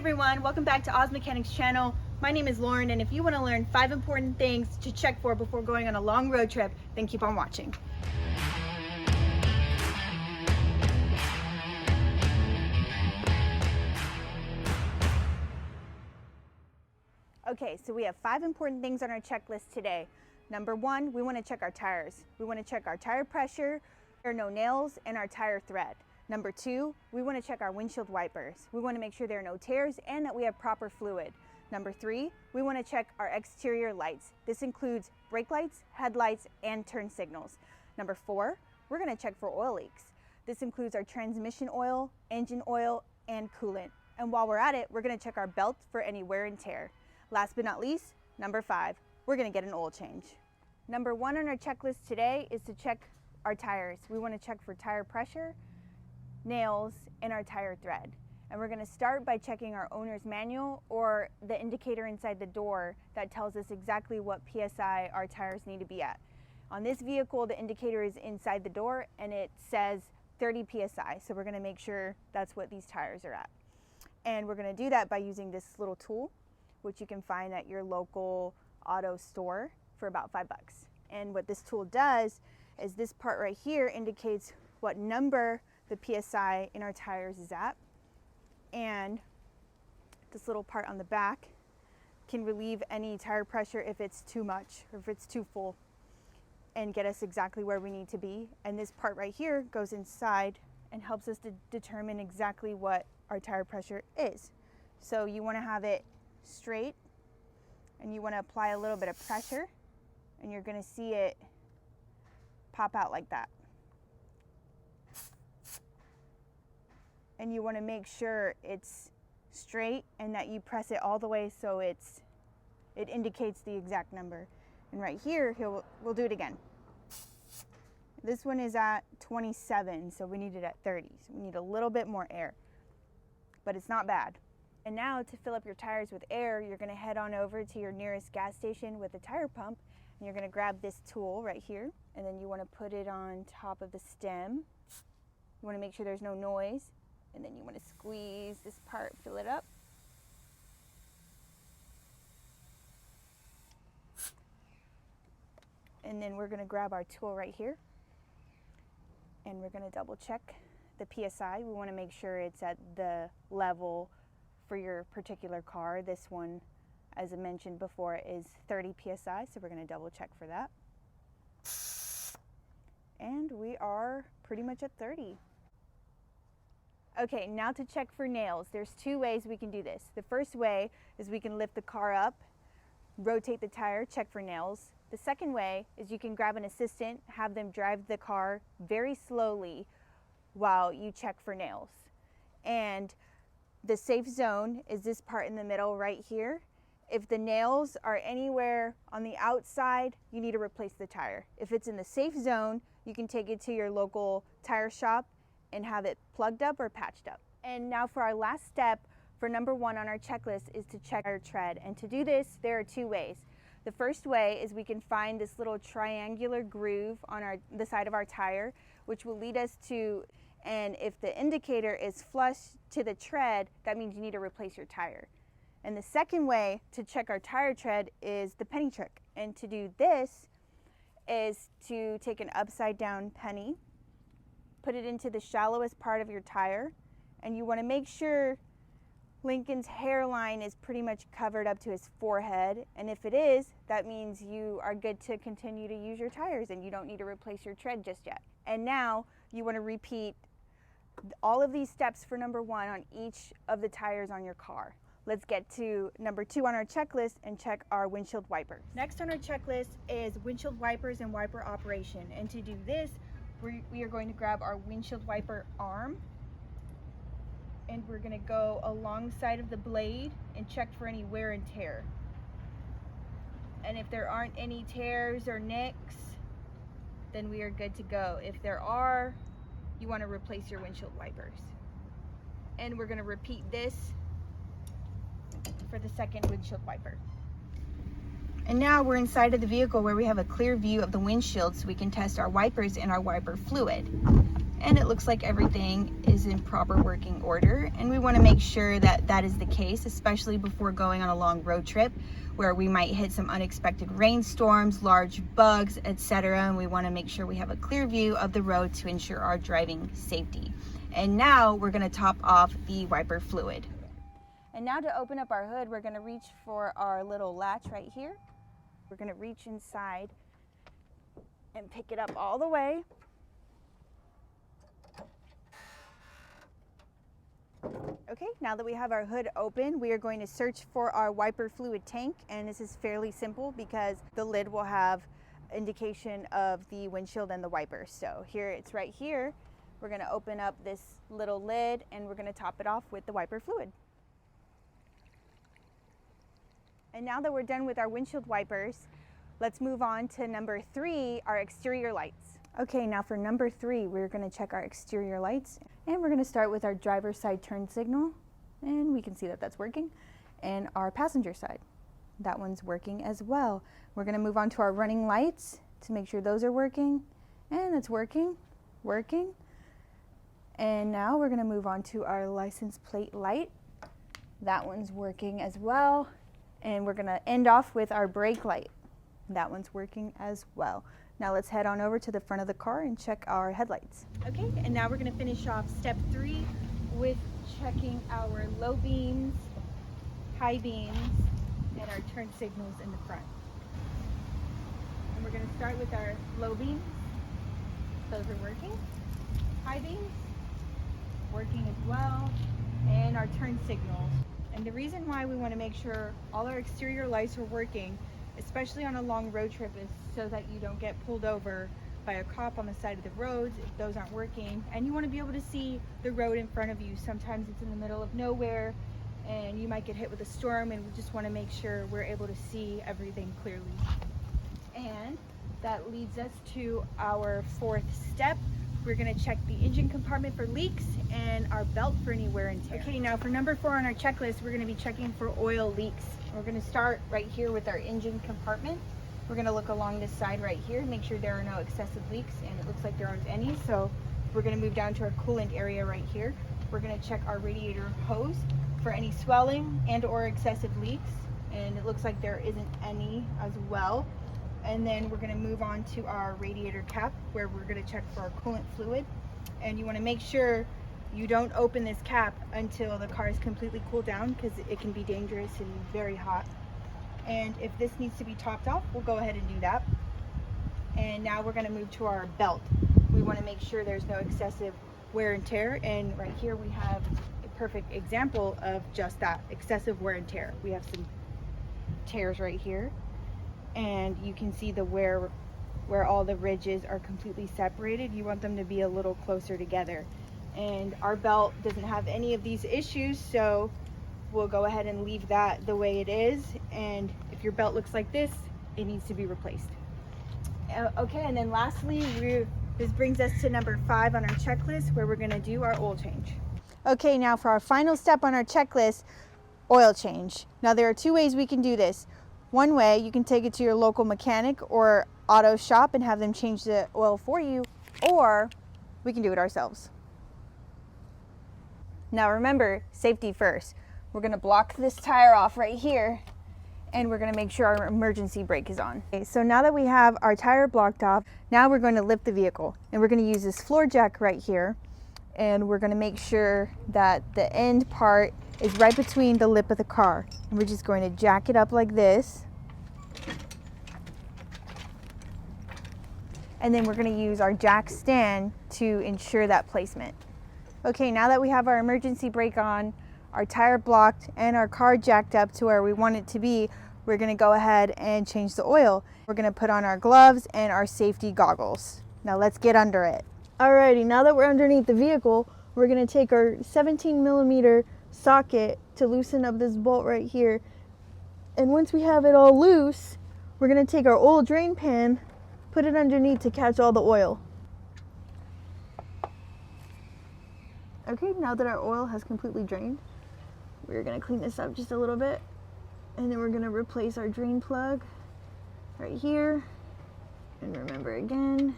Everyone, welcome back to Oz Mechanics channel. My name is Lauren, and if you want to learn 5 important things to check for before going on a long road trip, then keep on watching. Okay, so we have 5 important things on our checklist today. Number 1, we want to check our tires. We want to check our tire pressure, there are no nails, and our tire thread. Number 2, we want to check our windshield wipers. We want to make sure there are no tears and that we have proper fluid. Number 3, we want to check our exterior lights. This includes brake lights, headlights, and turn signals. Number 4, we're going to check for oil leaks. This includes our transmission oil, engine oil, and coolant. And while we're at it, we're going to check our belt for any wear and tear. Last but not least, number 5, we're going to get an oil change. Number 1 on our checklist today is to check our tires. We want to check for tire pressure, nails, and our tire thread. And we're going to start by checking our owner's manual or the indicator inside the door that tells us exactly what PSI our tires need to be at. On this vehicle, the indicator is inside the door and it says 30 PSI, so we're going to make sure that's what these tires are at. And we're going to do that by using this little tool, which you can find at your local auto store for about $5. And what this tool does is this part right here indicates what number the PSI in our tires is at, and this little part on the back can relieve any tire pressure if it's too much or if it's too full and get us exactly where we need to be. And this part right here goes inside and helps us to determine exactly what our tire pressure is. So you want to have it straight and you want to apply a little bit of pressure and you're going to see it pop out like that. And you want to make sure it's straight and that you press it all the way so it indicates the exact number. And right here, we'll do it again. This one is at 27, so we need it at 30. So we need a little bit more air, but it's not bad. And now to fill up your tires with air, you're going to head on over to your nearest gas station with a tire pump, and you're going to grab this tool right here, and then you want to put it on top of the stem. You want to make sure there's no noise. And then you want to squeeze this part, fill it up. And then we're going to grab our tool right here and we're going to double check the PSI. We want to make sure it's at the level for your particular car. This one, as I mentioned before, is 30 PSI, so we're going to double check for that. And we are pretty much at 30. Okay, now to check for nails. There's 2 ways we can do this. The first way is we can lift the car up, rotate the tire, check for nails. The second way is you can grab an assistant, have them drive the car very slowly while you check for nails. And the safe zone is this part in the middle right here. If the nails are anywhere on the outside, you need to replace the tire. If it's in the safe zone, you can take it to your local tire shop and have it plugged up or patched up. And now for our last step, for number 1 on our checklist, is to check our tread. And to do this, there are 2 ways. The first way is we can find this little triangular groove on the side of our tire, which will lead us to, and if the indicator is flush to the tread, that means you need to replace your tire. And the second way to check our tire tread is the penny trick. And to do this is to take an upside down penny, put it into the shallowest part of your tire, and you want to make sure Lincoln's hairline is pretty much covered up to his forehead, and if it is, that means you are good to continue to use your tires and you don't need to replace your tread just yet. And now you want to repeat all of these steps for number 1 on each of the tires on your car. Let's get to number 2 on our checklist and check our windshield wipers. Next on our checklist is windshield wipers and wiper operation, and to do this, we are going to grab our windshield wiper arm and we're going to go alongside of the blade and check for any wear and tear. And if there aren't any tears or nicks, then we are good to go. If there are, you want to replace your windshield wipers. And we're going to repeat this for the second windshield wiper. And now we're inside of the vehicle where we have a clear view of the windshield so we can test our wipers and our wiper fluid. and it looks like everything is in proper working order. And we want to make sure that that is the case, especially before going on a long road trip where we might hit some unexpected rainstorms, large bugs, etc. And we want to make sure we have a clear view of the road to ensure our driving safety. And now we're going to top off the wiper fluid. And now to open up our hood, we're going to reach for our little latch right here. We're going to reach inside and pick it up all the way. Okay, now that we have our hood open, we are going to search for our wiper fluid tank, and this is fairly simple because the lid will have indication of the windshield and the wiper. So here, it's right here. We're going to open up this little lid and we're going to top it off with the wiper fluid. And now that we're done with our windshield wipers, let's move on to number 3, our exterior lights. Okay, now for number 3, we're going to check our exterior lights, and we're going to start with our driver's side turn signal, and we can see that that's working, and our passenger side. That one's working as well. We're going to move on to our running lights to make sure those are working, and it's working. And now we're going to move on to our license plate light. That one's working as well. And we're going to end off with our brake light. That one's working as well. Now let's head on over to the front of the car and check our headlights. Okay, and now we're going to finish off step 3 with checking our low beams, high beams, and our turn signals in the front. And we're going to start with our low beams. Those are working. High beams, working as well. And our turn signals. And the reason why we want to make sure all our exterior lights are working, especially on a long road trip, is so that you don't get pulled over by a cop on the side of the roads if those aren't working. And you want to be able to see the road in front of you. Sometimes it's in the middle of nowhere and you might get hit with a storm, and we just want to make sure we're able to see everything clearly. And that leads us to our 4th step. We're going to check the engine compartment for leaks and our belt for any wear and tear. Okay, now for number 4 on our checklist, we're going to be checking for oil leaks. We're going to start right here with our engine compartment. We're going to look along this side right here, make sure there are no excessive leaks, and it looks like there aren't any. So we're going to move down to our coolant area right here. We're going to check our radiator hose for any swelling and or excessive leaks, and it looks like there isn't any as well. And then we're going to move on to our radiator cap, where we're going to check for our coolant fluid. And you want to make sure you don't open this cap until the car is completely cooled down, because it can be dangerous and very hot. And if this needs to be topped off, we'll go ahead and do that. And now we're going to move to our belt. We want to make sure there's no excessive wear and tear, and right here we have a perfect example of just that, excessive wear and tear. We have some tears right here, and you can see the where all the ridges are completely separated. You want them to be a little closer together, and our belt doesn't have any of these issues, so we'll go ahead and leave that the way it is. And if your belt looks like this, it needs to be replaced. Okay, and then lastly, this brings us to number 5 on our checklist, where we're going to do our oil change. Okay, now for our final step on our checklist, oil change. Now there are 2 ways we can do this. One way, you can take it to your local mechanic or auto shop and have them change the oil for you, or we can do it ourselves. Now remember, safety first. We're going to block this tire off right here, and we're going to make sure our emergency brake is on. Okay, so now that we have our tire blocked off, now we're going to lift the vehicle, and we're going to use this floor jack right here, and we're going to make sure that the end part is right between the lip of the car. And we're just going to jack it up like this. And then we're going to use our jack stand to ensure that placement. Okay, now that we have our emergency brake on, our tire blocked, and our car jacked up to where we want it to be, we're going to go ahead and change the oil. We're going to put on our gloves and our safety goggles. Now let's get under it. Alrighty, now that we're underneath the vehicle, we're going to take our 17mm socket to loosen up this bolt right here. And once we have it all loose, we're going to take our oil drain pan, put it underneath to catch all the oil. Okay, now that our oil has completely drained, we're going to clean this up just a little bit, and then we're going to replace our drain plug right here. And remember again,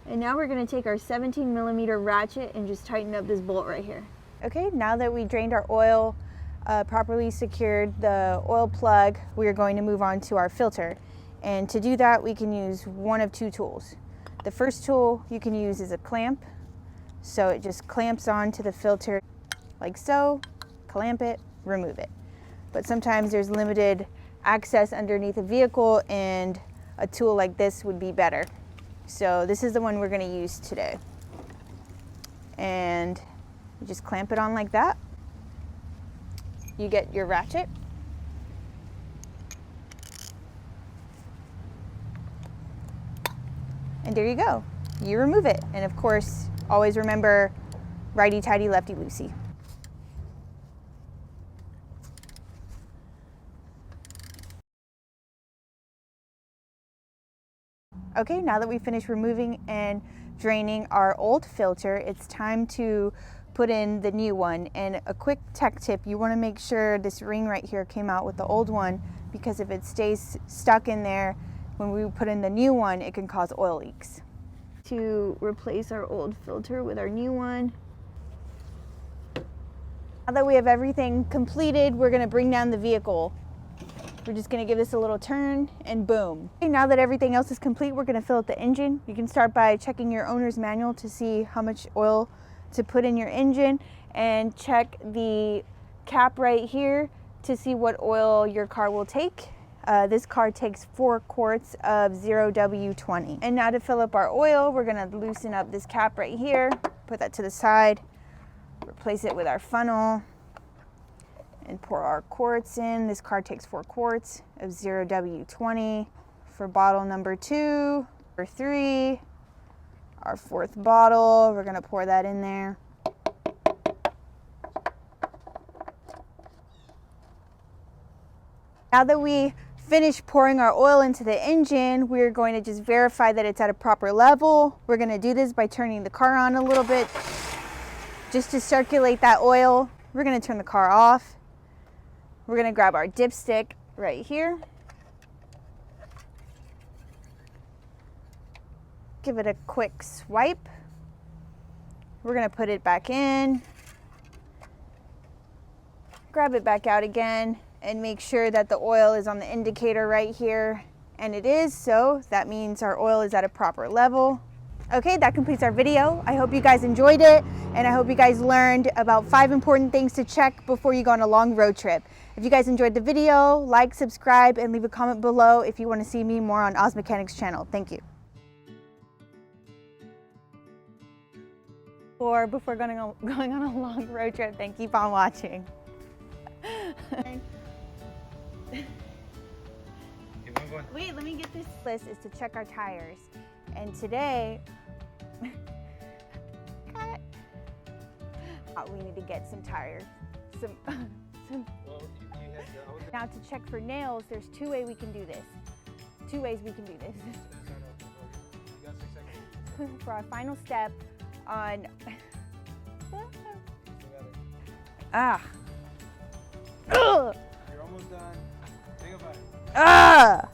And now we're going to take our 17mm ratchet and just tighten up this bolt right here. Okay, now that we drained our oil, properly secured the oil plug, we are going to move on to our filter. And to do that, we can use one of two tools. The first tool you can use is a clamp. So it just clamps onto the filter like so, clamp it, remove it. But sometimes there's limited access underneath a vehicle and a tool like this would be better. So this is the one we're going to use today. And you just clamp it on like that. You get your ratchet. And there you go. You remove it. And of course, always remember righty-tighty, lefty-loosey. Okay, now that we finished removing and draining our old filter, it's time to put in the new one. And a quick tech tip, you want to make sure this ring right here came out with the old one, because if it stays stuck in there when we put in the new one, it can cause oil leaks. To replace our old filter with our new one. Now that we have everything completed, we're going to bring down the vehicle. We're just going to give this a little turn and boom. Okay, now that everything else is complete, we're going to fill up the engine. You can start by checking your owner's manual to see how much oil to put in your engine, and check the cap right here to see what oil your car will take. This car takes 4 quarts of 0W20. And now to fill up our oil, we're going to loosen up this cap right here, put that to the side, replace it with our funnel, and pour our quarts in. This car takes 4 quarts of 0W20 for bottle number 2 or 3. Our 4th bottle, we're gonna pour that in there. Now that we finished pouring our oil into the engine, we're going to just verify that it's at a proper level. We're gonna do this by turning the car on a little bit, just to circulate that oil. We're gonna turn the car off. We're gonna grab our dipstick right here. Give it a quick swipe. We're gonna put it back in. Grab it back out again and make sure that the oil is on the indicator right here. And it is, so that means our oil is at a proper level. Okay, that completes our video. I hope you guys enjoyed it, and I hope you guys learned about 5 important things to check before you go on a long road trip. If you guys enjoyed the video, like, subscribe, and leave a comment below if you want to see me more on Oz Mechanics channel. Thank you. Or before going on a long road trip, then keep on watching. Wait, let me get this. List is to check our tires. And today, we need to get some tires. Now to check for nails, there's 2 ways we can do this. 2 ways we can do this. For our final step on You're almost done. Think about it.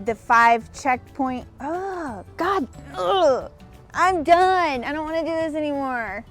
The 5 checkpoint. Oh God, I'm done. I don't want to do this anymore.